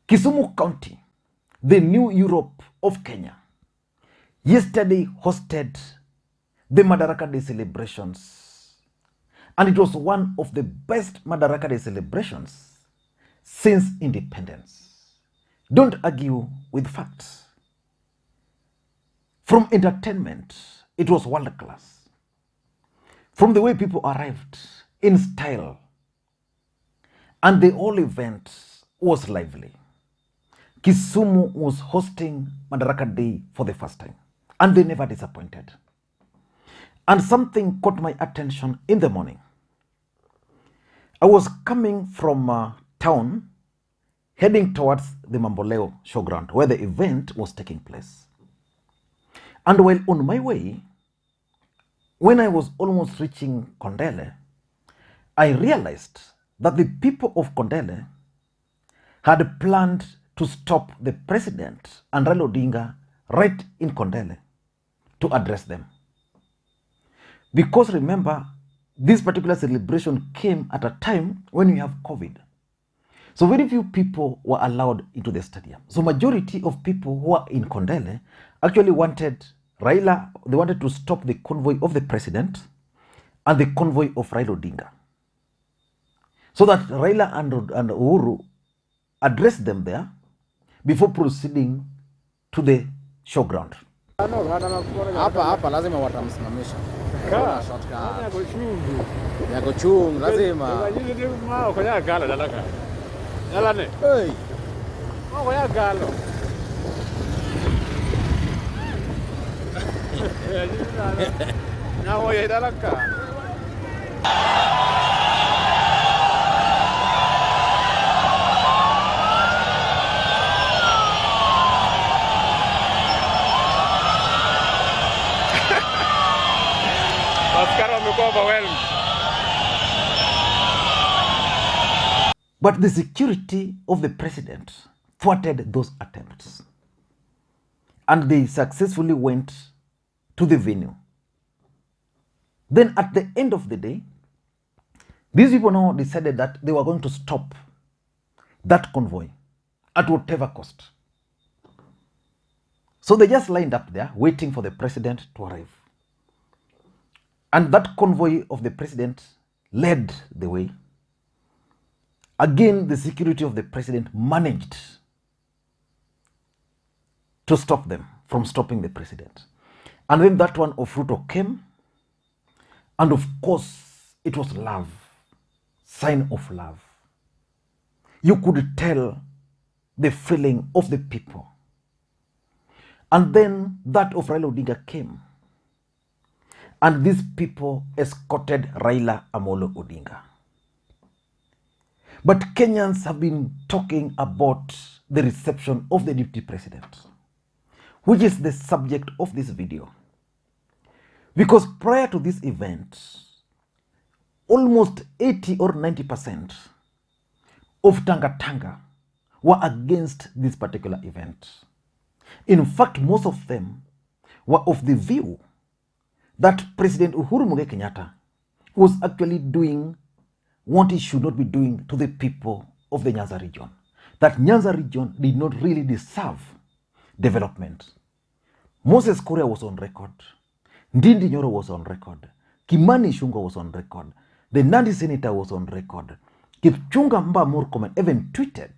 Kisumu County, the New Europe of Kenya, yesterday hosted the Madaraka Day celebrations. And it was one of the best Madaraka Day celebrations since independence. Don't argue with facts. From entertainment, it was world class. From the way people arrived in style, and the whole event was lively. Kisumu was hosting Madaraka Day for the first time, and they never disappointed. And something caught my attention in the morning. I was coming from town, heading towards the Mamboleo showground where the event was taking place. And while on my way, when I was almost reaching Kondele, I realized that the people of Kondele had planned to stop the president and Raila Odinga right in Kondele to address them. Because remember, this particular celebration came at a time when we have COVID. So very few people were allowed into the stadium. So majority of people who are in Kondele actually wanted Raila, they wanted to stop the convoy of the president and the convoy of Raila Odinga, so that Raila and Uhuru addressed them there before proceeding to the showground. Hapa lazima watamsimamisha. Kuna shortcut. Yako chung lazima. Kwa ya gala dalaka. Yala ne. Hey. Kwa ya galo. Na ya dalaka. But the security of the president thwarted those attempts, and they successfully went to the venue. Then at the end of the day, these people now decided that they were going to stop that convoy at whatever cost. So they just lined up there waiting for the president to arrive. And that convoy of the president led the way. Again, the security of the president managed to stop them from stopping the president. And then that one of Ruto came, and of course, it was love, sign of love. You could tell the feeling of the people. And then that of Raila Odinga came, and these people escorted Raila Amolo Odinga. But Kenyans have been talking about the reception of the deputy president, which is the subject of this video. Because prior to this event, almost 80 or 90% of Tanga were against this particular event. In fact, most of them were of the view that President Uhuru Kenyatta was actually doing what he should not be doing to the people of the Nyanza region. That Nyanza region did not really deserve development. Moses Kuria was on record. Ndindi Nyoro was on record. Kimani Ichung'wah was on record. The Nandi senator was on record. Kipchumba Murkomen even tweeted,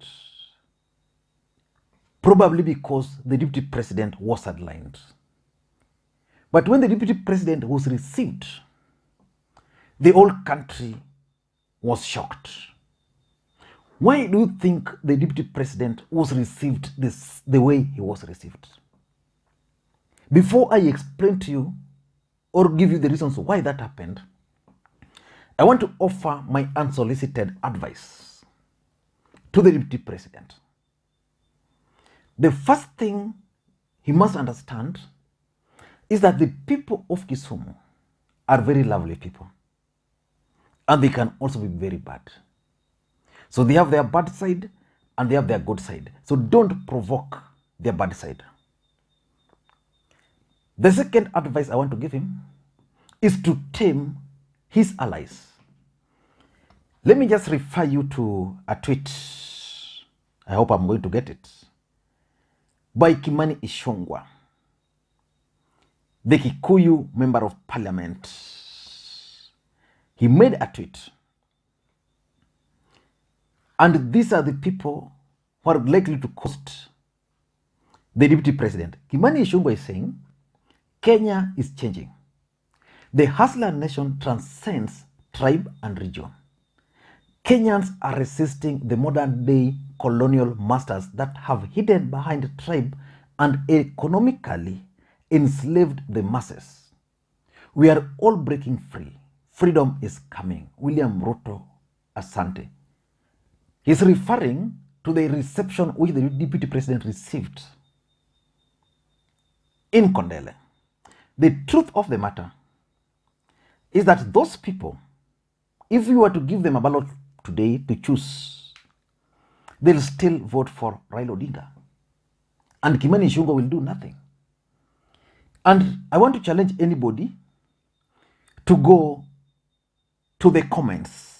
probably because the deputy president was sidelined. But when the deputy president was received, the whole country was shocked. Why do you think the deputy president was received the way he was received? Before I explain to you or give you the reasons why that happened, I want to offer my unsolicited advice to the deputy president. The first thing he must understand is that the people of Kisumu are very lovely people. And they can also be very bad. So they have their bad side and they have their good side. So don't provoke their bad side. The second advice I want to give him is to tame his allies. Let me just refer you to a tweet I hope I'm going to get it, by Kimani Ichung'wah, the Kikuyu member of parliament. He made a tweet. And these are the people who are likely to cost the deputy president. Kimani Ichung'wah is saying, Kenya is changing. The hustler nation transcends tribe and region. Kenyans are resisting the modern day colonial masters that have hidden behind tribe and economically enslaved the masses. We are all breaking free. Freedom is coming. William Ruto, Asante. He's referring to the reception which the deputy president received in Kondele. The truth of the matter is that those people, if you were to give them a ballot today to choose, they'll still vote for Raila Odinga. And Kimani Ichung'wah will do nothing. And I want to challenge anybody to go to the comments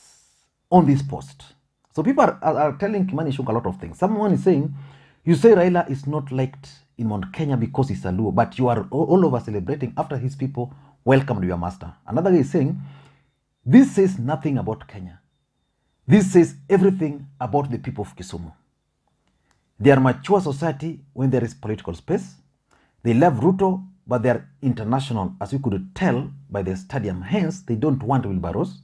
on this post. So people are telling Kimani Ichung'wah a lot of things. Someone is saying, you say Raila is not liked in Mount Kenya because he's a Luo, but you are all over celebrating after his people welcomed your master. Another guy is saying, this says nothing about Kenya. This says everything about the people of Kisumu. They are a mature society when there is political space. They love Ruto, but they are international, as you could tell by the stadium. Hence, they don't want wheelbarrows.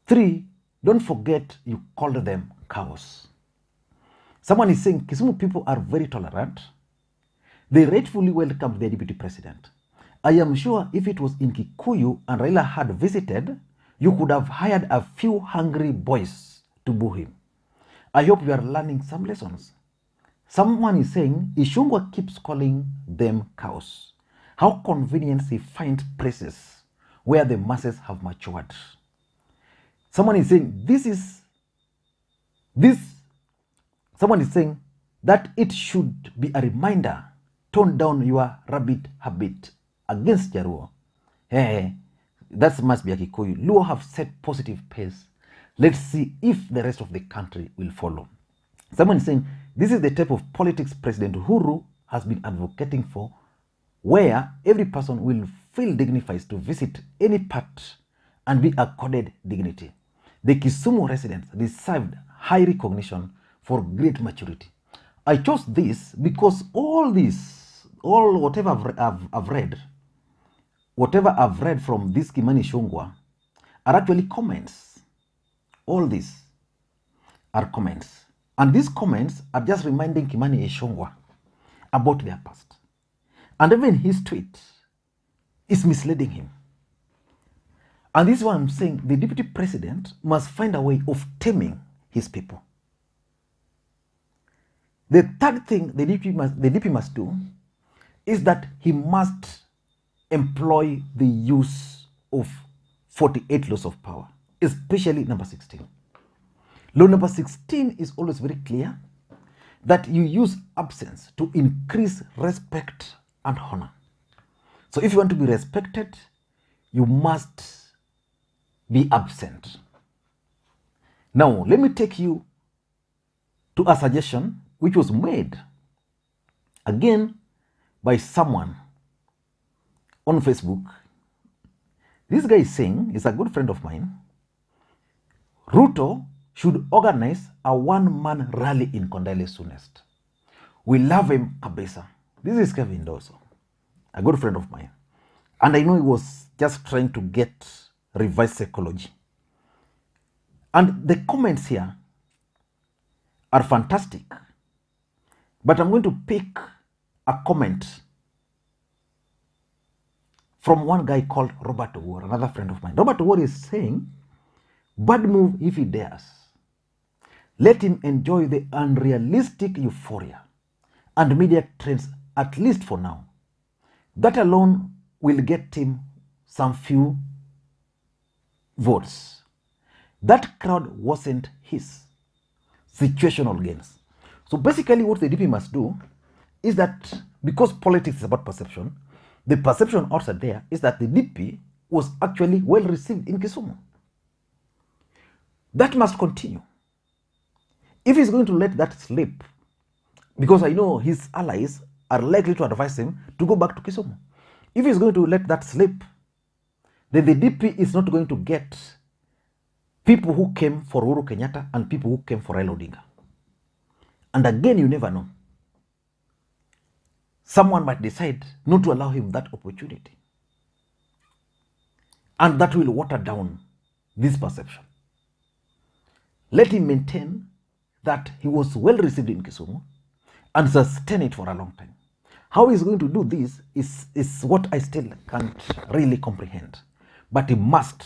3, don't forget you called them cows. Someone is saying Kisumu people are very tolerant. They rightfully welcomed the deputy president. I am sure if it was in Kikuyu and Raila had visited, you could have hired a few hungry boys to boo him. I hope you are learning some lessons. Someone is saying Ichung'wah keeps calling them cows. How convenient he finds places where the masses have matured. Someone is saying someone is saying that it should be a reminder, tone down your rabbit habit against Jaruo. Hey, that must be a Kikuyu. Luo have set positive pace. Let's see if the rest of the country will follow. Someone is saying this is the type of politics President Uhuru has been advocating for, where every person will feel dignified to visit any part and be accorded dignity. The Kisumu residents deserved high recognition for great maturity. I chose this because whatever I've read from this Kimani Ichung'wah are actually comments. All these are comments. And these comments are just reminding Kimani Ichung'wah about their past. And even his tweet is misleading him. And this is why I'm saying the deputy president must find a way of taming his people. The third thing the DP must do is that he must employ the use of 48 laws of power, especially number 16. Law number 16 is always very clear that you use absence to increase respect and honor. So if you want to be respected, you must be absent. Now, let me take you to a suggestion which was made again by someone on Facebook. This guy is saying, he's a good friend of mine, Ruto should organize a one-man rally in Kondele soonest. We love him, kabisa. This is Kevin Doso, a good friend of mine. And I know he was just trying to get revised psychology. And the comments here are fantastic. But I'm going to pick a comment from one guy called Robert Owuor, another friend of mine. Robert Owuor is saying, bad move if he dares. Let him enjoy the unrealistic euphoria and media trends, at least for now. That alone will get him some few votes. That crowd wasn't his. Situational gains. So basically what the DP must do is that, because politics is about perception, the perception outside there is that the DP was actually well received in Kisumu. That must continue. If he's going to let that slip, because I know his allies are likely to advise him to go back to Kisumu. If he's going to let that slip, then the DP is not going to get people who came for Uhuru Kenyatta and people who came for Raila Odinga. And again, you never know. Someone might decide not to allow him that opportunity. And that will water down this perception. Let him maintain that he was well received in Kisumu and sustain it for a long time. How he's going to do this is what I still can't really comprehend. But he must,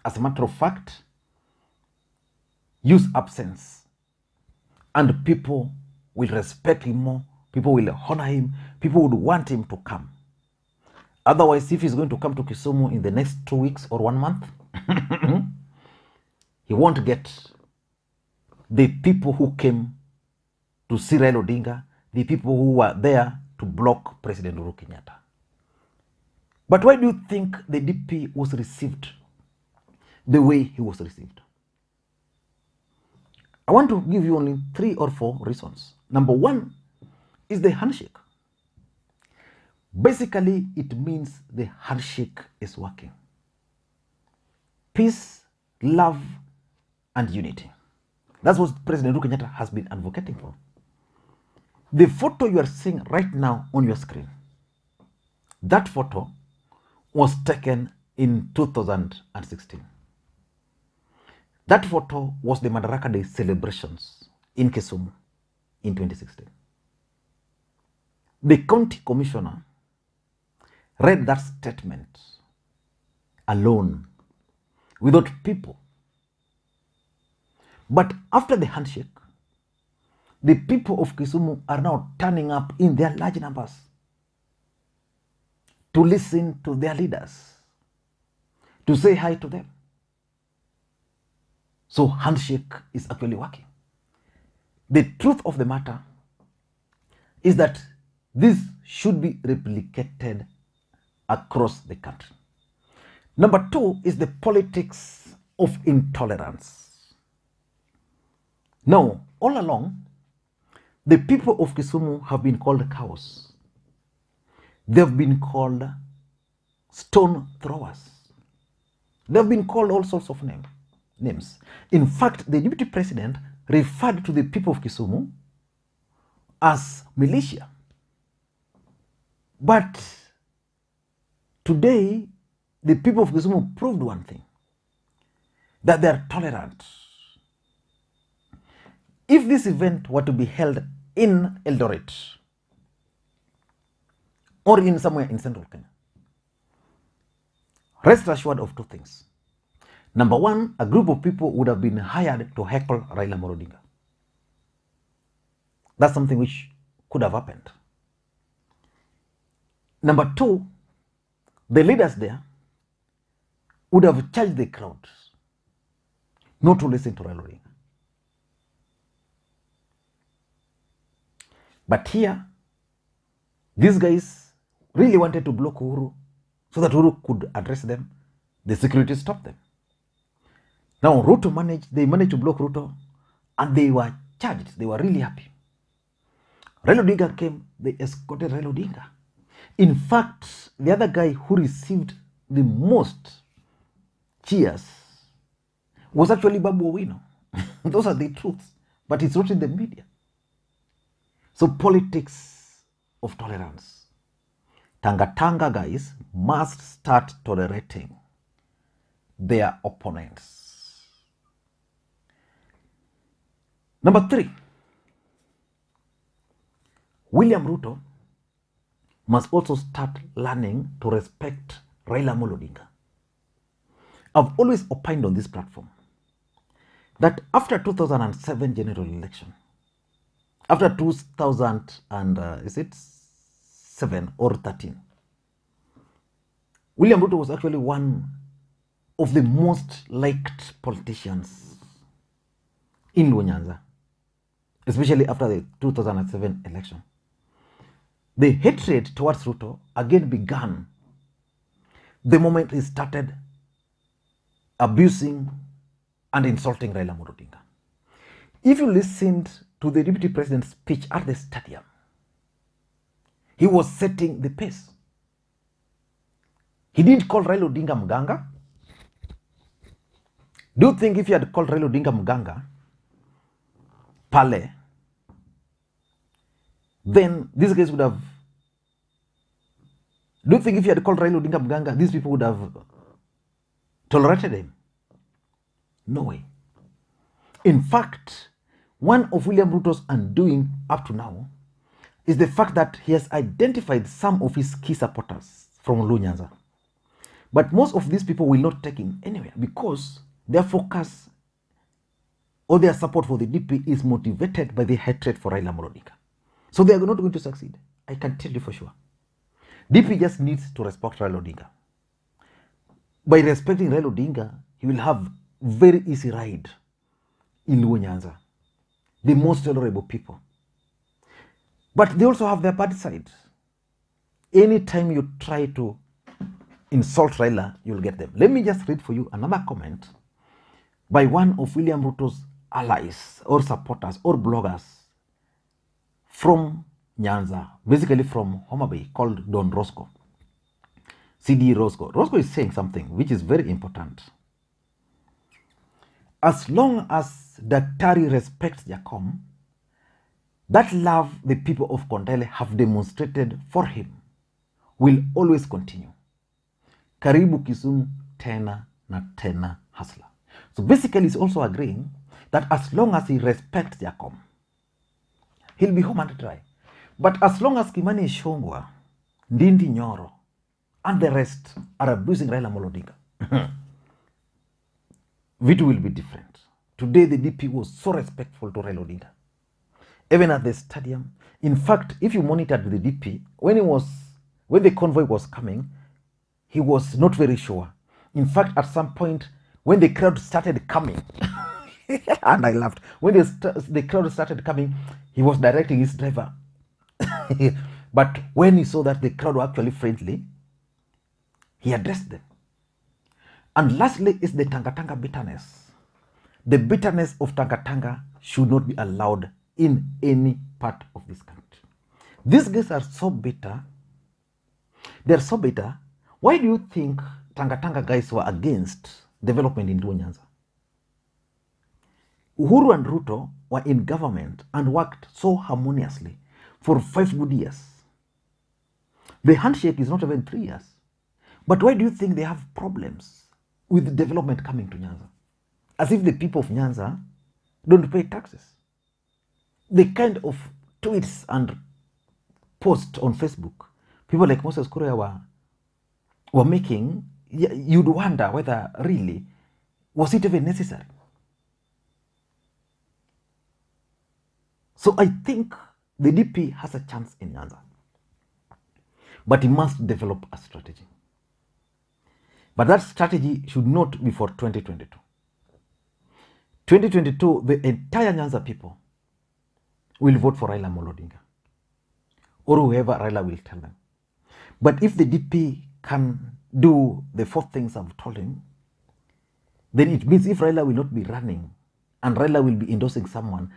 as a matter of fact, use absence. And people will respect him more. People will honor him. People would want him to come. Otherwise, if he's going to come to Kisumu in the next 2 weeks or 1 month, he won't get the people who came to see Raila Odinga, the people who were there to block President Uhuru Kenyatta. But why do you think the DP was received the way he was received? I want to give you only 3 or 4 reasons. Number 1 is the handshake. Basically, it means the handshake is working. Peace, love, and unity. That's what President Uhuru Kenyatta has been advocating for. The photo you are seeing right now on your screen, that photo was taken in 2016. That photo was the Madaraka Day celebrations in Kisumu in 2016. The county commissioner read that statement alone, without people. But after the handshake, the people of Kisumu are now turning up in their large numbers to listen to their leaders, to say hi to them. So handshake is actually working. The truth of the matter is that this should be replicated across the country. Number 2 is the politics of intolerance. Now, all along, the people of Kisumu have been called cows. They have been called stone throwers. They have been called all sorts of names. In fact, the deputy president referred to the people of Kisumu as militia. But today, the people of Kisumu proved one thing, that they are tolerant. If this event were to be held in Eldoret or in somewhere in central Kenya, rest assured of 2 things. Number 1, a group of people would have been hired to heckle Raila Odinga. That's something which could have happened. Number 2, the leaders there would have charged the crowd not to listen to Raila Odinga. But here, these guys really wanted to block Uhuru so that Uhuru could address them. The security stopped them. Now they managed to block Ruto, and they were charged. They were really happy. Raila Odinga came, they escorted Raila Odinga. In fact, the other guy who received the most cheers was actually Babu Owino. Those are the truths, but it's not in the media. So politics of tolerance. Tanga guys must start tolerating their opponents. Number 3, William Ruto must also start learning to respect Raila Odinga. I've always opined on this platform that after 2007 general election, after 2007 or 13, William Ruto was actually one of the most liked politicians in Nyanza, especially after the 2007 election. The hatred towards Ruto again began the moment he started abusing and insulting Raila Odinga. If you listened to the deputy president's speech at the stadium, he was setting the pace. He didn't call Raila Odinga Mganga. Do you think if he had called Raila Odinga Mganga, Pale, then these guys would have... Do you think if he had called Raila Odinga Mganga, these people would have tolerated him? No way. In fact, one of William Ruto's undoing up to now is the fact that he has identified some of his key supporters from Nyanza. But most of these people will not take him anywhere because their focus or their support for the DP is motivated by the hatred for Raila Odinga. So they are not going to succeed. I can tell you for sure. DP just needs to respect Raila Odinga. By respecting Raila Odinga, he will have very easy ride in Nyanza, the most tolerable people. But they also have their bad side. Anytime you try to insult Raila, you'll get them. Let me just read for you another comment by one of William Ruto's allies or supporters or bloggers from Nyanza, basically from Homa Bay, called Don Roscoe. CD Roscoe. Roscoe is saying something which is very important. As long as Daktari respects Jacom, that love the people of Kondele have demonstrated for him will always continue. Karibu Kisumu tena na tena hasla. So basically he's also agreeing that as long as he respects Jacom, he'll be home and dry. But as long as Kimani Ichung'wah, Ndindi Nyoro, and the rest are abusing Raila Odinga, it will be different. Today the DP was so respectful to Raila Odinga. Even at the stadium. In fact, if you monitored the DP, when the convoy was coming, he was not very sure. In fact, at some point, when the crowd started coming, and I laughed, when the crowd started coming, he was directing his driver. But when he saw that the crowd were actually friendly, he addressed them. And lastly is the Tanga bitterness. The bitterness of Tanga should not be allowed in any part of this country. These guys are so bitter. They're so bitter. Why do you think Tanga guys were against development in Nyanza? Uhuru and Ruto were in government and worked so harmoniously for 5 good years. The handshake is not even 3 years. But why do you think they have problems with development coming to Nyanza? As if the people of Nyanza don't pay taxes. The kind of tweets and posts on Facebook people like Moses Kuria were making, you'd wonder whether really, was it even necessary? So I think the DP has a chance in Nyanza. But he must develop a strategy. But that strategy should not be for 2022. 2022, the entire Nyanza people will vote for Raila Odinga or whoever Raila will tell them. But if the DP can do the 4 things I've told him, then it means if Raila will not be running and Raila will be endorsing someone,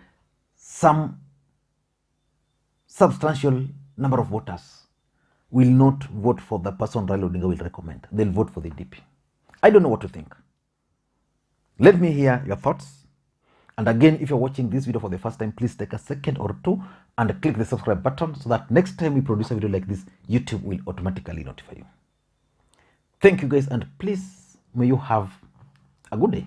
some substantial number of voters will not vote for the person Raila Odinga will recommend. They'll vote for the DP. I don't know what to think. Let me hear your thoughts. And again, if you're watching this video for the first time, please take a second or 2 and click the subscribe button so that next time we produce a video like this, YouTube will automatically notify you. Thank you guys, and please, may you have a good day.